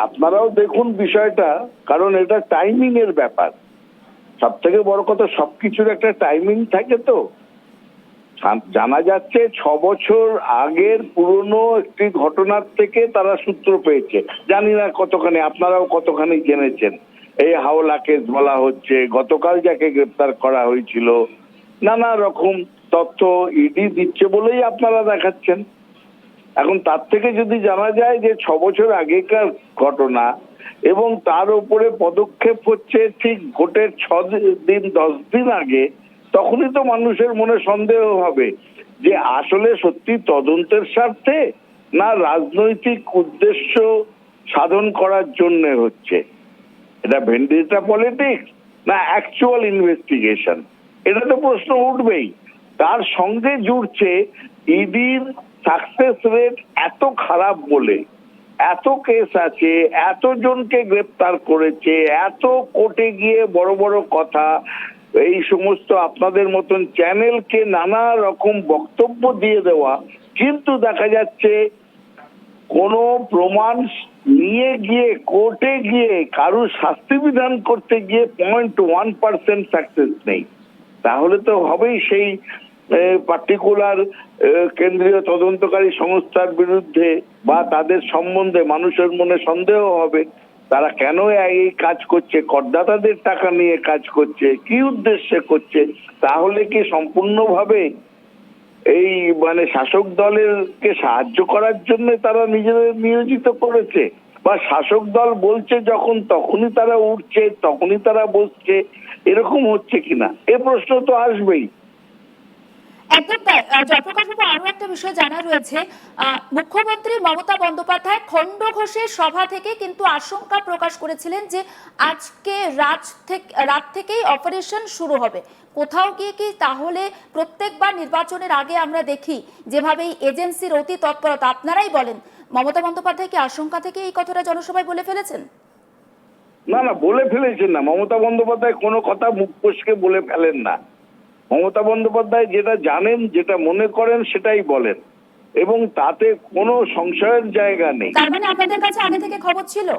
আপনারাও দেখুন বিষয়টা, কারণ এটা টাইমিং এর ব্যাপার। সব থেকে বড় কথা, সবকিছুর একটা টাইমিং থাকে। তো জানা যাচ্ছে 6 বছর আগের পুরনো একটি ঘটনার থেকে তারা সূত্র পেয়েছে। জানি না কতখানি, আপনারাও কতখানি জেনেছেন। এই হাওলা কেস বলা হচ্ছে, গতকাল যাকে গ্রেপ্তার করা হয়েছিল, নানা রকম তথ্য ইডি দিচ্ছে বলেই আপনারা দেখাচ্ছেন। এখন তার থেকে যদি জানা যায় যে 6 বছর আগেকার ঘটনা এবং তার উপরে পদক্ষেপ হচ্ছে ঠিক ভোটের 6 দিন 10 দিন আগে, তখনই তো মানুষের মনে সন্দেহ হবে যে আসলে সত্যি তদন্তের স্বার্থে না রাজনৈতিক উদ্দেশ্য সাধন করার জন্য হচ্ছে। এটা ভেন্ডিটা পলিটিক্স না অ্যাকচুয়াল ইনভেস্টিগেশন, এটা তো প্রশ্ন উঠবেই। তার সঙ্গে জুড়ছে ইডির সাকসেস রেট এত খারাপ বলে, এত কেস আছে, এতজনকে গ্রেপ্তার করেছে, এত কোর্টে গিয়ে বড় বড় কথা, এই সমস্ত আপনাদের মতন চ্যানেলকে নানা রকম বক্তব্য দিয়ে দেওয়া, কিন্তু দেখা যাচ্ছে কোনো প্রমাণ নিয়ে গিয়ে কোর্টে গিয়ে কারুর শাস্তি বিধান করতে গিয়ে 0.1% সাকসেস নেই। তাহলে তো হবেই সেই পার্টিকুলার কেন্দ্রীয় তদন্তকারী সংস্থার বিরুদ্ধে বা তাদের সম্বন্ধে মানুষের মনে সন্দেহ হবে। তারা কেন এই কাজ করছে, করদাতাদের টাকা নিয়ে কাজ করছে, কি উদ্দেশ্যে করছে। তাহলে কি সম্পূর্ণভাবে এই শাসক দলেরকে সাহায্য করার জন্য তারা নিজেদের নিয়োজিত করেছে, বা শাসক দল বলছে যখন তখনই তারা উঠছে, তখনই তারা বসছে, এরকম হচ্ছে কিনা এ প্রশ্ন তো আসবেই। একদম তাই। জয়প্রকাশ বাবু, আরো একটা বিষয় জানা রয়েছে, মুখ্যমন্ত্রী মমতা বন্দ্যোপাধ্যায় খণ্ডঘোষের সভা থেকে কিন্তু আশঙ্কা প্রকাশ করেছিলেন যে আজকে রাত থেকেই অপারেশন শুরু হবে। কোথাও গিয়ে কি তাহলে প্রত্যেকবার নির্বাচনের আগে আমরা দেখি যেভাবে এজেন্সির অতি তৎপরতা, আপনারাই বলেন, মমতা বন্দ্যোপাধ্যায় কি আশঙ্কা থেকে এই কথাটা জনসভায় বলে ফেলেছেন? না না, বলে ফেলেছেন না। মমতা বন্দ্যোপাধ্যায় কোনো কথা মুখ ফসকে বলে ফেলেন না। মমতা বন্দ্যোপাধ্যায় যেটা জানেন, যেটা মনে করেন সেটাই বলেন, এবং তাতে কোনো সংশয়ের জায়গা নেই। তার মানে আপনাদের কাছে আগে থেকে খবর ছিল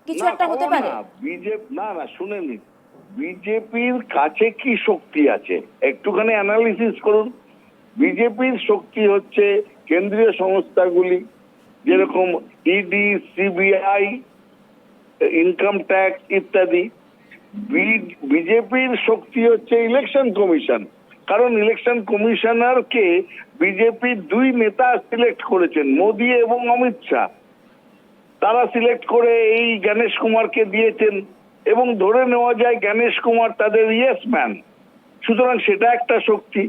কিছু একটা হতে পারে? না না, শুনেনি। বিজেপির কাছে কি শক্তি আছে একটুখানি অ্যানালিসিস করুন। বিজেপির শক্তি হচ্ছে কেন্দ্রীয় সংস্থাগুলি, যেরকম ইডি, সিবিআই, ইনকাম ট্যাক্স ইত্যাদি। বিজেপির শক্তি হচ্ছে ইলেকশন কমিশন, কারণ ইলেকশন কমিশনারকে বিজেপির 2 নেতা সিলেক্ট করেছেন, মোদী এবং অমিত শাহ। তারা সিলেক্ট করে এই গণেশ কুমারকে দিয়েছেন, এবং ধরে নেওয়া যায় গণেশ কুমার তাদের ইয়েস ম্যান। সুতরাং সেটা একটা শক্তি।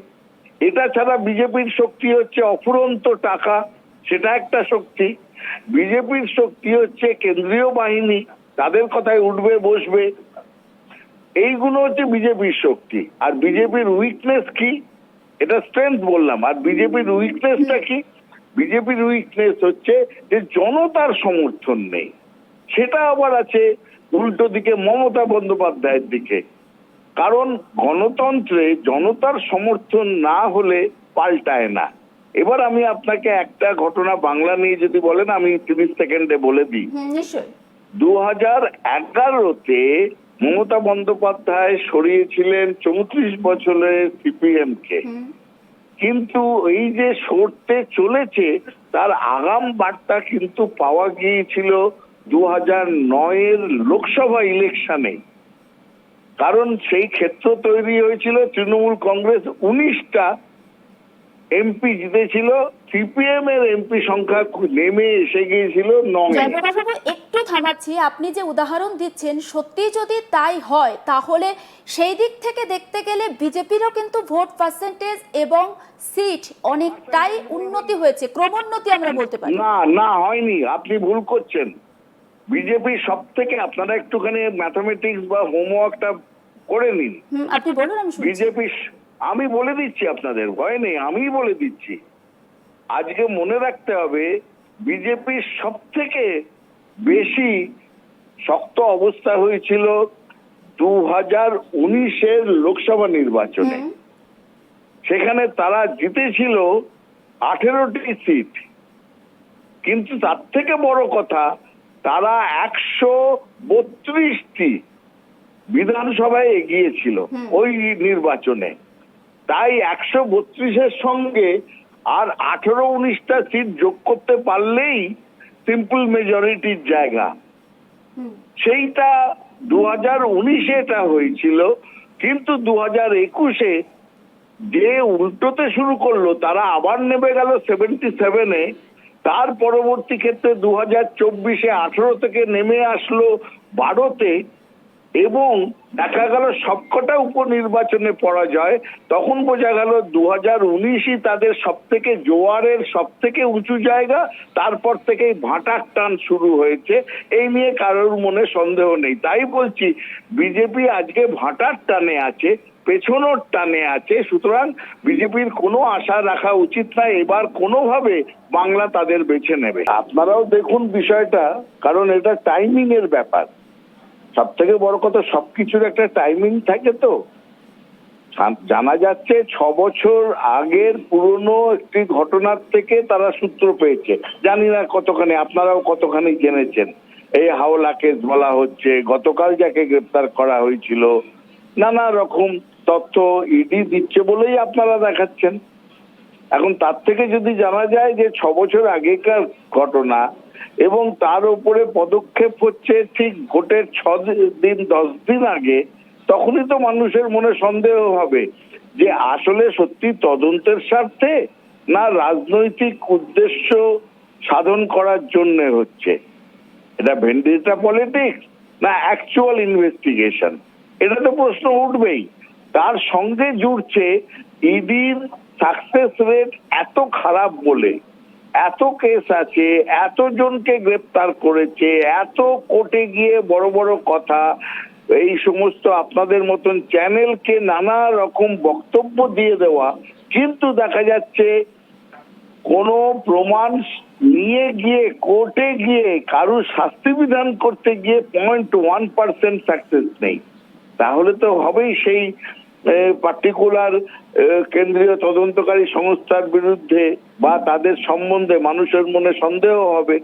এটা ছাড়া বিজেপির শক্তি হচ্ছে অফুরন্ত টাকা, সেটা একটা শক্তি। বিজেপির শক্তি হচ্ছে কেন্দ্রীয় বাহিনী, তাদের কথায় উঠবে বসবে। এইগুলো হচ্ছে বিজেপির শক্তি। আর বিজেপির উইকনেস কি, এটা স্ট্রেংথ বললাম। আর বিজেপির উইকনেসটা কি? বিজেপির উইকনেস হচ্ছে যে জনতার সমর্থন নেই। সেটা আবার আছে উল্টো দিকে মমতা বন্দ্যোপাধ্যায়ের দিকে। কারণ গণতন্ত্রে জনতার সমর্থন না হলে পাল্টায় না। এবার আমি আপনাকে একটা ঘটনা বাংলা নিয়ে যদি বলেন, আমি 30 সেকেন্ডে বলে দিই। নিশ্চয়ই। 2011-তে মমতা বন্দ্যোপাধ্যায় সরিয়েছিলেন 34 বছরের সিপিএম কে, কিন্তু এই যে সরতে চলেছে তার আগাম বার্তা কিন্তু পাওয়া গিয়েছিল 2009-এর লোকসভা ইলেকশনে। কারণ সেই ক্ষেত্র তৈরি হয়েছিল, তৃণমূল কংগ্রেস 19টা এমপি জিতেছিল, সিপিএম এর এমপি সংখ্যা নেমে এসে গিয়েছিল 9-এ। জয়প্রকাশ বাবু, একটু থামাচ্ছি। আপনি যে উদাহরণ দিচ্ছেন, সত্যি যদি তাই হয় তাহলে সেই দিক থেকে দেখতে গেলে বিজেপিরও কিন্তু ভোট পার্সেন্টেজ এবং সিট অনেকটাই উন্নতি হয়েছে, ক্রমোন্নতি আমরা বলতে পারি। না না, হয়নি, আপনি ভুল করছেন। বিজেপি সব থেকে, আপনারা একটুখানি ম্যাথমেটিক্স বা হোমওয়ার্কটা করে নিন। আপনি বলুন, আমি শুনছি। বিজেপি, আমি বলে দিচ্ছি, আপনাদের ভয় নেই, আমি বলে দিচ্ছি। আজকে মনে রাখতে হবে, বিজেপির সব থেকে বেশি শক্ত অবস্থা হয়েছিল 2019-এর লোকসভা নির্বাচনে। সেখানে তারা জিতেছিল 18টি সিট। কিন্তু তার থেকে বড় কথা, তারা 132টি বিধানসভায় এগিয়েছিল ওই নির্বাচনে। তাই 132-এর সঙ্গে আর 18-19টা সিট যোগ করতে পারলেই সিম্পল মেজরিটির জায়গা। সেইটা 2019-এ এটা হয়েছিল, কিন্তু 2021-এ যে উল্টোতে শুরু করলো তারা আবার নেমে গেল 77-এ। তার পরবর্তী ক্ষেত্রে 2024-এ 18 থেকে নেমে আসলো 12-তে, এবং দেখা গেল সবকটা উপনির্বাচনে পরাজয়। তখন বোঝা গেল 2019-ই তাদের সব থেকে জোয়ারের সব থেকে উঁচু জায়গা। তারপর থেকেই ভাটার টান শুরু হয়েছে, এই নিয়ে কারোর মনে সন্দেহ নেই। তাই বলছি, বিজেপি আজকে ভাটার টানে আছে, পেছনোর টানে আছে। সুতরাং বিজেপির কোনো আশা রাখা উচিত না এবার কোনোভাবে বাংলা তাদের বেছে নেবে। আপনারাও দেখুন বিষয়টা, কারণ এটা টাইমিং এর ব্যাপার। সব থেকে বড় কথা, সবকিছুর একটা টাইমিং থাকে। তো জানা যাচ্ছে 6 বছর আগের পুরনো একটি ঘটনার থেকে তারা সূত্র পেয়েছে। জানি না কতখানি, আপনারাও কতখানি জেনেছেন। এই হাওলা কেস বলা হচ্ছে, গতকাল যাকে গ্রেপ্তার করা হয়েছিল, নানা রকম তথ্য ইডি দিচ্ছে বলেই আপনারা দেখাচ্ছেন। এখন তার থেকে যদি জানা যায় যে 6 বছর আগেকার ঘটনা, এবং তার উপরে পদক্ষেপ হচ্ছে ঠিক ভোটের 6-10 দিন আগে, তখনই তো মানুষের মনে সন্দেহ হবে যে আসলে সত্যি তদন্তের স্বার্থে না রাজনৈতিক উদ্দেশ্য সাধন করার জন্য হচ্ছে। এটা ভেন্ডিটা পলিটিক্স না অ্যাকচুয়াল ইনভেস্টিগেশন, এটা তো প্রশ্ন উঠবেই। তার সঙ্গে জুড়ছে ইডির সাকসেস রেট এত খারাপ বলে, এত কেস আছে, এতজনকে গ্রেপ্তার করেছে, এত কোর্টে গিয়ে বড় বড় কথা, এই সমস্ত আপনাদের মতন চ্যানেলকে নানা রকম বক্তব্য দিয়ে দেওয়া, কিন্তু দেখা যাচ্ছে কোনো প্রমাণ নিয়ে গিয়ে কোর্টে গিয়ে কারুর শাস্তি বিধান করতে গিয়ে 0.1% সাকসেস নেই। তাহলে তো হবেই সেই পার্টিকুলার কেন্দ্রীয় তদন্তকারী সংস্থার বিরুদ্ধে বা তাদের সম্বন্ধে মানুষের মনে সন্দেহ হবে।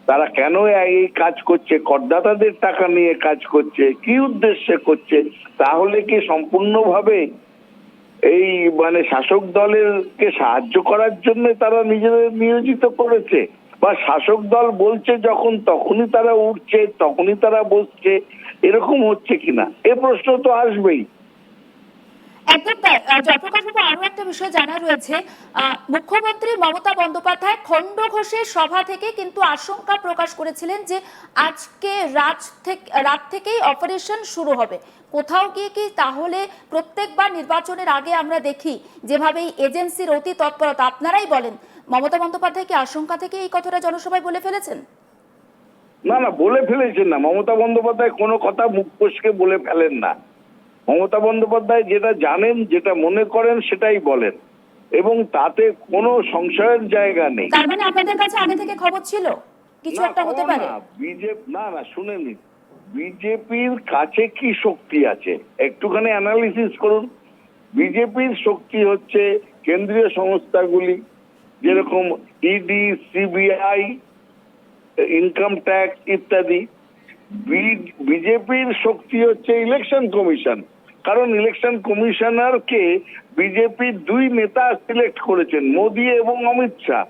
তারা কেন এই কাজ করছে, করদাতাদের টাকা নিয়ে কাজ করছে, কি উদ্দেশ্যে করছে। তাহলে কি সম্পূর্ণভাবে এই শাসক দলেরকে সাহায্য করার জন্য তারা নিজেদের নিয়োজিত করেছে, বা শাসক দল বলছে যখন তখনই তারা উঠছে, তখনই তারা বসছে, এরকম হচ্ছে কিনা এ প্রশ্ন তো আসবেই। একদম তাই। জয়প্রকাশ বাবু, আরো একটা বিষয় জানা রয়েছে, মুখ্যমন্ত্রী মমতা বন্দ্যোপাধ্যায় খণ্ডঘোষের সভা থেকে কিন্তু আশঙ্কা প্রকাশ করেছিলেন যে আজকে রাত থেকেই অপারেশন শুরু হবে। কোথাও গিয়ে কি তাহলে প্রত্যেকবার নির্বাচনের আগে আমরা দেখি যেভাবে এজেন্সির অতি তৎপরতা, আপনারাই বলেন, মমতা বন্দ্যোপাধ্যায় কি আশঙ্কা থেকে এই কথাটা জনসভায় বলে ফেলেছেন? না না, বলে ফেলেছেন না। মমতা বন্দ্যোপাধ্যায় কোনো কথা মুখ ফসকে বলে ফেলেন না। মমতা বন্দ্যোপাধ্যায় যেটা জানেন, যেটা মনে করেন সেটাই বলেন, এবং তাতে কোনো সংশয়ের জায়গা নেই। তার মানে আপনাদের কাছে আগে থেকে খবর ছিল কিছু একটা হতে পারে? না না, শুনে নিন, বিজেপির কাছে কি শক্তি আছে একটুখানি অ্যানালিসিস করুন। বিজেপির শক্তি হচ্ছে কেন্দ্রীয় সংস্থাগুলি, যেরকম ইডি, সিবিআই, ইনকাম ট্যাক্স ইত্যাদি। বিজেপির শক্তি হচ্ছে ইলেকশন কমিশন, কারণ ইলেকশন কমিশনারকে বিজেপির 2 নেতা সিলেক্ট করেছেন, মোদি এবং অমিত শাহ।